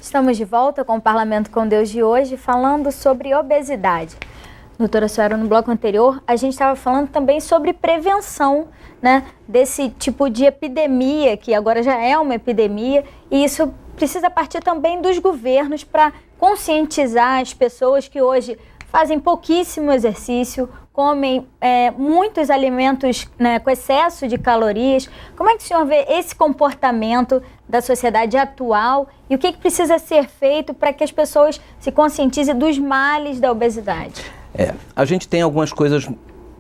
Estamos de volta com o Parlamento com Deus de hoje, falando sobre obesidade. Doutora Sueli, no bloco anterior, a gente estava falando também sobre prevenção, né, desse tipo de epidemia, que agora já é uma epidemia, e isso precisa partir também dos governos para conscientizar as pessoas que hoje fazem pouquíssimo exercício, comem muitos alimentos, né, com excesso de calorias. Como é que o senhor vê esse comportamento da sociedade atual e o que precisa ser feito para que as pessoas se conscientizem dos males da obesidade? A gente tem algumas coisas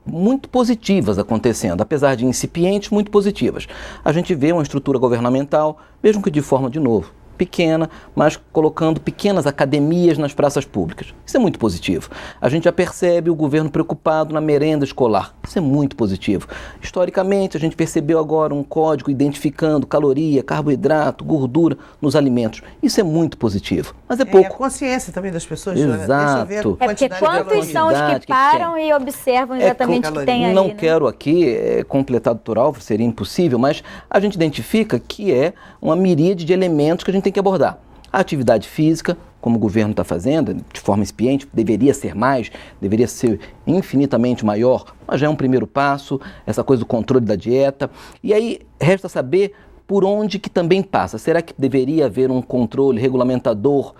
muito positivas acontecendo, apesar de incipientes, muito positivas. A gente vê uma estrutura governamental, mesmo que de forma, de novo, pequena, mas colocando pequenas academias nas praças públicas. Isso é muito positivo. A gente já percebe o governo preocupado na merenda escolar. Isso é muito positivo. Historicamente, a gente percebeu agora um código identificando caloria, carboidrato, gordura nos alimentos. Isso é muito positivo, mas é pouco. A consciência também das pessoas. Exato. Deixa eu ver a porque quantos são os que param e observam exatamente o que tem ali, não né? quero aqui completar, doutor Álvaro, seria impossível, mas a gente identifica que é uma miríade de elementos que a gente tem que abordar. A atividade física, como o governo está fazendo, de forma incipiente, deveria ser mais, deveria ser infinitamente maior, mas já é um primeiro passo, essa coisa do controle da dieta. E aí resta saber por onde que também passa. Será que deveria haver um controle regulamentador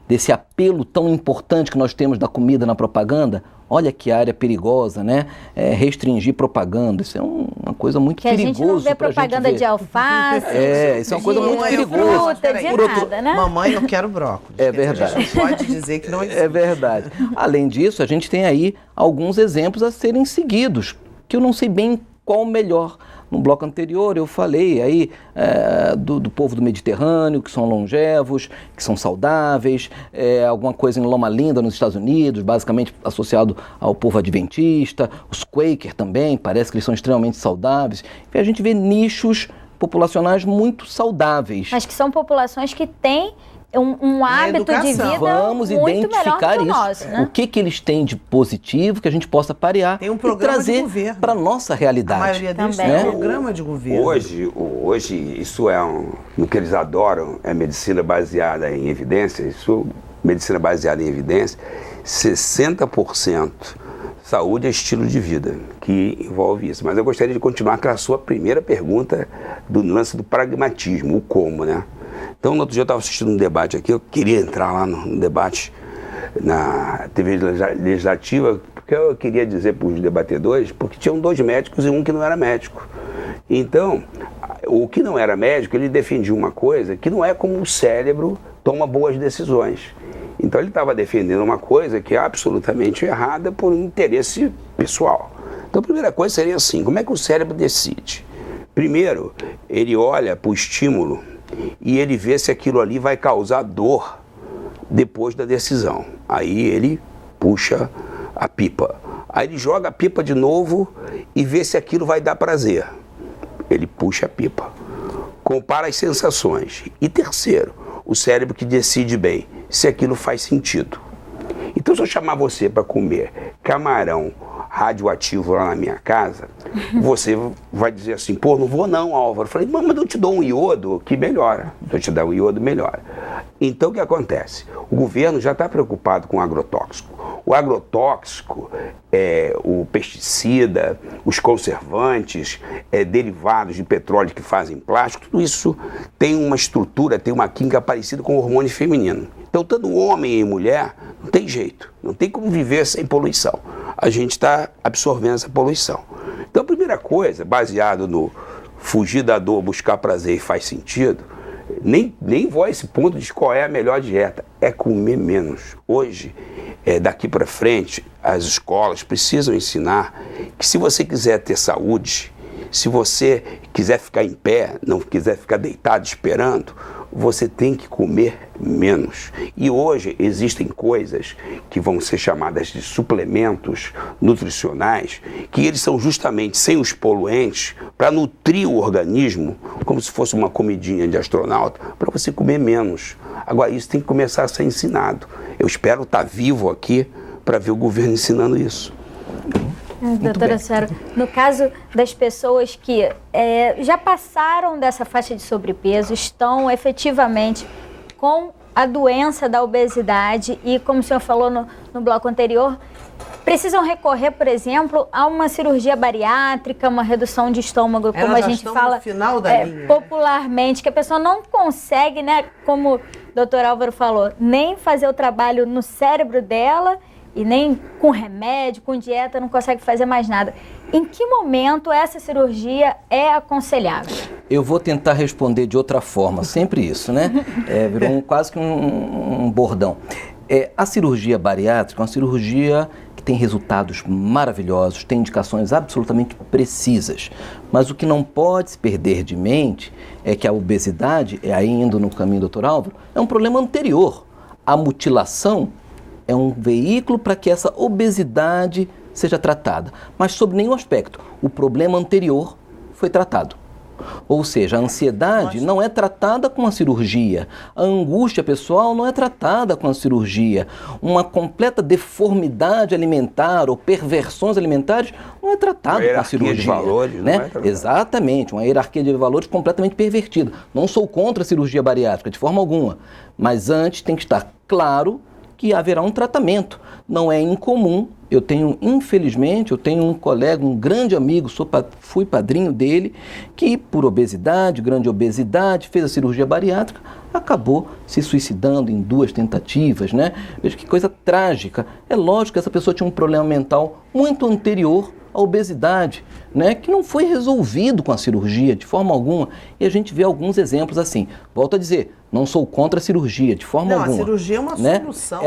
desse apelo tão importante que nós temos da comida na propaganda? Olha que área perigosa, né? Restringir propaganda, isso é uma coisa muito perigosa. Que a gente não vê propaganda de alface. Isso é uma coisa muito perigosa. Fruta, de nada, né? Mamãe, eu quero brócolis. É verdade. A gente não pode dizer que não existe. É verdade. Além disso, a gente tem aí alguns exemplos a serem seguidos, que eu não sei bem qual o melhor. No bloco anterior eu falei aí do povo do Mediterrâneo, que são longevos, que são saudáveis, alguma coisa em Loma Linda, nos Estados Unidos, basicamente associado ao povo adventista, os Quaker também, parece que eles são extremamente saudáveis. E a gente vê nichos populacionais muito saudáveis. Mas que são populações que têm um hábito de vida Vamos muito identificar melhor que o isso. nosso, né? O que eles têm de positivo que a gente possa parear Tem um e programa de trazer governo. para a nossa realidade. A maioria deles Também. tem um programa de governo. Hoje isso no que eles adoram, é medicina baseada em evidência. Medicina baseada em evidência, 60% saúde é estilo de vida, que envolve isso. Mas eu gostaria de continuar com a sua primeira pergunta do lance do pragmatismo, o como, né? Então, no outro dia eu estava assistindo um debate aqui, eu queria entrar lá no debate na TV Legislativa, porque eu queria dizer para os debatedores, porque tinham 2 médicos e um que não era médico. Então, o que não era médico, ele defendia uma coisa que não é como o cérebro toma boas decisões. Então, ele estava defendendo uma coisa que é absolutamente errada por interesse pessoal. Então, a primeira coisa seria assim, como é que o cérebro decide? Primeiro, ele olha para o estímulo e ele vê se aquilo ali vai causar dor depois da decisão. Aí ele puxa a pipa. Aí ele joga a pipa de novo e vê se aquilo vai dar prazer. Ele puxa a pipa. Compara as sensações. E terceiro, o cérebro que decide bem se aquilo faz sentido. Então, se eu chamar você para comer camarão radioativo lá na minha casa, você vai dizer assim, pô, não vou não, Álvaro. Eu falei, mas eu te dou um iodo que melhora. Se eu te dar um iodo, melhora. Então, o que acontece? O governo já está preocupado com o agrotóxico. O agrotóxico, o pesticida, os conservantes, derivados de petróleo que fazem plástico, tudo isso tem uma estrutura, tem uma química parecida com o hormônio feminino. Então, tanto homem e mulher, não tem jeito, não tem como viver sem poluição. A gente está absorvendo essa poluição. Então, a primeira coisa, baseado no fugir da dor, buscar prazer e faz sentido, nem vou a esse ponto de qual é a melhor dieta, é comer menos. Hoje, daqui para frente, as escolas precisam ensinar que se você quiser ter saúde, se você quiser ficar em pé, não quiser ficar deitado esperando, você tem que comer menos. E hoje existem coisas que vão ser chamadas de suplementos nutricionais, que eles são justamente sem os poluentes, para nutrir o organismo, como se fosse uma comidinha de astronauta, para você comer menos. Agora, isso tem que começar a ser ensinado. Eu espero estar vivo aqui para ver o governo ensinando isso. Doutora Sueli, no caso das pessoas que já passaram dessa faixa de sobrepeso, estão efetivamente com a doença da obesidade e, como o senhor falou no bloco anterior, precisam recorrer, por exemplo, a uma cirurgia bariátrica, uma redução de estômago, como a gente fala no final da linha, popularmente, que a pessoa não consegue, né, como o doutor Álvaro falou, nem fazer o trabalho no cérebro dela e nem com remédio, com dieta, não consegue fazer mais nada. Em que momento essa cirurgia é aconselhável? Eu vou tentar responder de outra forma, sempre isso, né? Virou quase que um bordão. A cirurgia bariátrica é uma cirurgia que tem resultados maravilhosos, tem indicações absolutamente precisas. Mas o que não pode se perder de mente é que a obesidade, aí indo no caminho do Dr. Álvaro, é um problema anterior. A mutilação é um veículo para que essa obesidade seja tratada, mas sob nenhum aspecto. O problema anterior foi tratado. Ou seja, a ansiedade não é tratada com a cirurgia, a angústia pessoal não é tratada com a cirurgia, uma completa deformidade alimentar ou perversões alimentares não é tratada com a cirurgia. De valores, né? Não é tratada. Exatamente, uma hierarquia de valores completamente pervertida. Não sou contra a cirurgia bariátrica, de forma alguma, mas antes tem que estar claro que haverá um tratamento. Não é incomum. Infelizmente, eu tenho um colega, um grande amigo, fui padrinho dele, que por obesidade, grande obesidade, fez a cirurgia bariátrica, acabou se suicidando em 2 tentativas, né? Veja que coisa trágica. É lógico que essa pessoa tinha um problema mental muito anterior à obesidade, né? Que não foi resolvido com a cirurgia de forma alguma. E a gente vê alguns exemplos assim. Volto a dizer, não sou contra a cirurgia, de forma alguma. Não, a cirurgia é uma solução.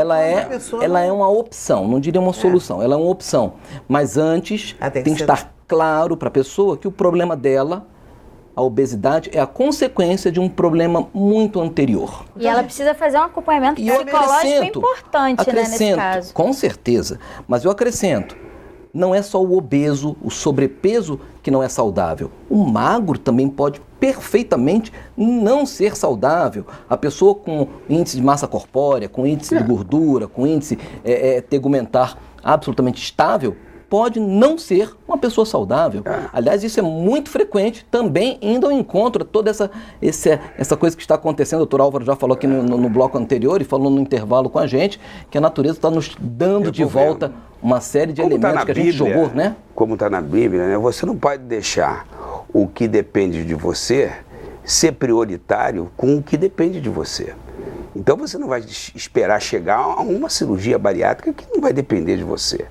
Ela é uma opção, não diria uma solução, ela é uma opção. Mas antes tem que estar claro para a pessoa que o problema dela, a obesidade, é a consequência de um problema muito anterior. E ela precisa fazer um acompanhamento psicológico importante, né, nesse caso. Com certeza, mas eu acrescento. Não é só o obeso, o sobrepeso que não é saudável. O magro também pode perfeitamente não ser saudável. A pessoa com índice de massa corpórea, com índice de gordura, com índice tegumentar absolutamente estável, pode não ser uma pessoa saudável. Aliás, isso é muito frequente, também indo ao encontro a toda essa coisa que está acontecendo. O doutor Álvaro já falou aqui no bloco anterior e falou no intervalo com a gente, que a natureza está nos dando de volta uma série de elementos que a gente jogou, né? Como está na Bíblia, né? Você não pode deixar o que depende de você ser prioritário com o que depende de você. Então você não vai esperar chegar a uma cirurgia bariátrica que não vai depender de você.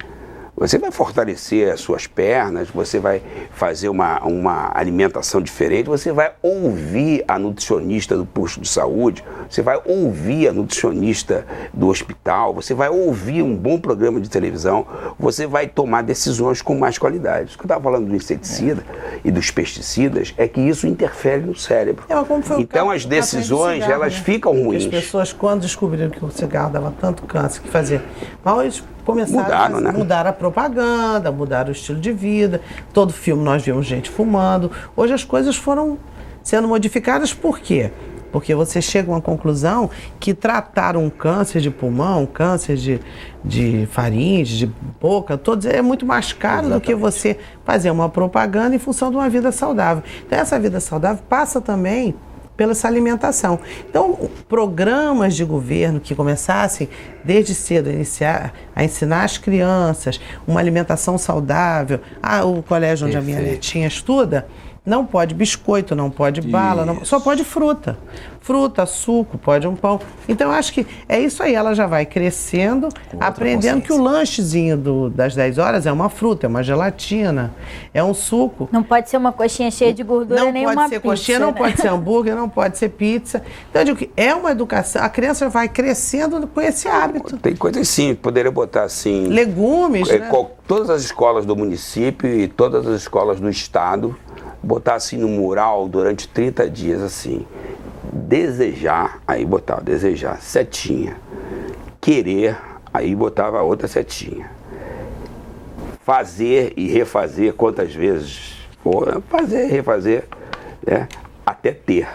Você vai fortalecer as suas pernas, você vai fazer uma alimentação diferente, você vai ouvir a nutricionista do posto de saúde, você vai ouvir a nutricionista do hospital, você vai ouvir um bom programa de televisão, você vai tomar decisões com mais qualidade. O que eu estava falando do inseticida e dos pesticidas é que isso interfere no cérebro. Então as decisões, elas ficam ruins. As pessoas, quando descobriram que o cigarro dava tanto câncer, que fazia mal, eles começaram a mudar a propaganda, mudar o estilo de vida. Todo filme nós vimos gente fumando. Hoje as coisas foram sendo modificadas. Por quê? Porque você chega a uma conclusão que tratar um câncer de pulmão, câncer de faringe, de boca, todos é muito mais caro do que você fazer uma propaganda em função de uma vida saudável. Então essa vida saudável passa também pela essa alimentação. Então, programas de governo que começassem desde cedo a ensinar as crianças uma alimentação saudável. O colégio onde a minha netinha estuda, não pode biscoito, não pode bala, só pode fruta. Fruta, suco, pode um pão. Então, eu acho que é isso aí. Ela já vai crescendo, aprendendo que o lanchezinho das 10 horas é uma fruta, é uma gelatina, é um suco. Não pode ser uma coxinha cheia de gordura, nem uma pizza. Não pode ser coxinha, não pode ser hambúrguer, não pode ser pizza. Então, eu digo que é uma educação. A criança vai crescendo com esse hábito. Tem coisas sim, poderia botar assim... Legumes, né? Todas as escolas do município e todas as escolas do estado, botar assim no mural durante 30 dias, assim... Desejar, aí botava desejar, setinha. Querer, aí botava outra setinha. Fazer e refazer quantas vezes for, fazer e refazer, né, até ter.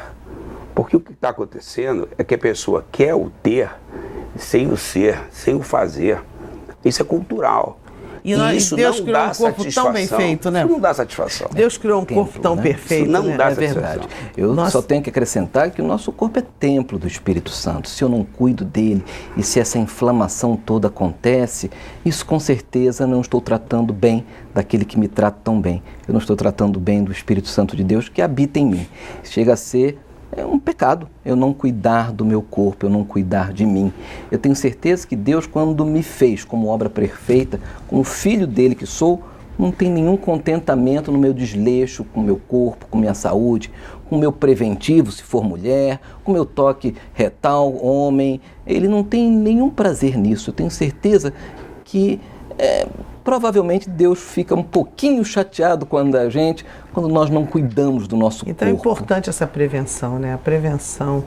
Porque o que está acontecendo é que a pessoa quer o ter sem o ser, sem o fazer. Isso é cultural. E Deus criou um corpo tão bem feito, né? Isso não dá satisfação. Deus criou um corpo tão perfeito, isso não dá satisfação. É verdade. Eu só tenho que acrescentar que o nosso corpo é templo do Espírito Santo. Se eu não cuido dele e se essa inflamação toda acontece, isso com certeza não estou tratando bem daquele que me trata tão bem. Eu não estou tratando bem do Espírito Santo de Deus que habita em mim. Chega a ser um pecado eu não cuidar do meu corpo, eu não cuidar de mim. Eu tenho certeza que Deus, quando me fez como obra perfeita, como filho dele que sou, não tem nenhum contentamento no meu desleixo com o meu corpo, com minha saúde, com o meu preventivo, se for mulher, com o meu toque retal, homem. Ele não tem nenhum prazer nisso. Eu tenho certeza que provavelmente Deus fica um pouquinho chateado quando nós não cuidamos do nosso corpo. Então é importante essa prevenção, né? A prevenção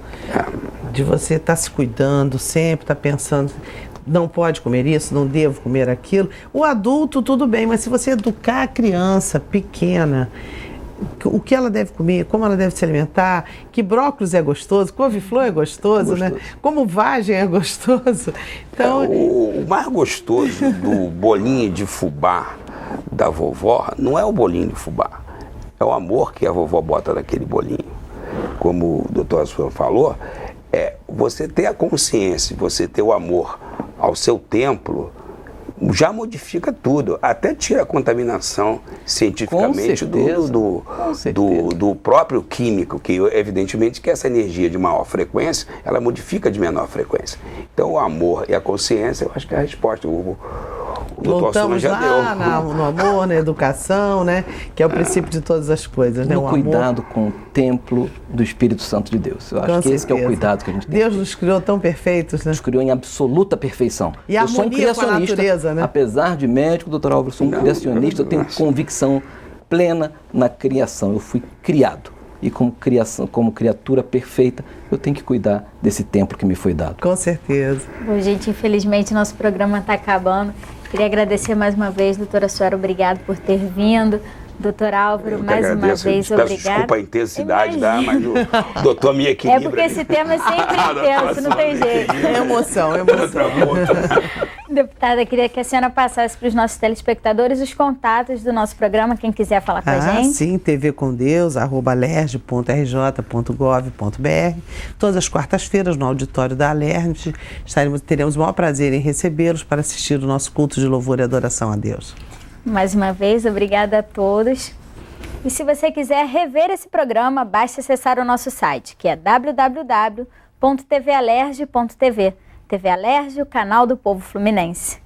de você estar se cuidando, sempre estar pensando, não pode comer isso, não devo comer aquilo. O adulto, tudo bem, mas se você educar a criança pequena, o que ela deve comer, como ela deve se alimentar, que brócolis é gostoso, couve-flor é gostoso, né? Como vagem é gostoso. Então, o mais gostoso do bolinho de fubá da vovó não é o bolinho de fubá, é o amor que a vovó bota naquele bolinho. Como o doutor Assuan falou, você ter a consciência, você ter o amor ao seu templo, já modifica tudo, até tira a contaminação cientificamente do próprio químico, que evidentemente que essa energia de maior frequência, ela modifica de menor frequência. Então o amor e a consciência, eu acho que é a resposta. O voltamos já lá no amor, na educação, né? Que é o princípio de todas as coisas, né? No cuidado com o templo do Espírito Santo de Deus. Eu acho que esse que é o cuidado que a gente tem. Deus nos criou tão perfeitos, né? Nos criou em absoluta perfeição. E a harmonia com a natureza, né? Apesar de médico, doutor Álvaro, sou um criacionista, eu tenho convicção plena na criação. Eu fui criado. E como criatura perfeita, eu tenho que cuidar desse templo que me foi dado. Com certeza. Bom, gente, infelizmente nosso programa está acabando. Queria agradecer mais uma vez, doutora Sueli, obrigado por ter vindo. Doutor Álvaro, mais uma vez, obrigado. Desculpa a intensidade, mas o doutor me equilibra. É porque esse tema é sempre intenso, não tem jeito. É emoção. Deputada, queria que a senhora passasse para os nossos telespectadores os contatos do nosso programa, quem quiser falar com a gente. Sim, tvcomdeus@alerj.rj.gov.br. Todas as quartas-feiras no auditório da Alerj, teremos o maior prazer em recebê-los para assistir o nosso culto de louvor e adoração a Deus. Mais uma vez, obrigada a todos. E se você quiser rever esse programa, basta acessar o nosso site, que é www.tvalerj.tv. TV Alerj, o canal do povo fluminense.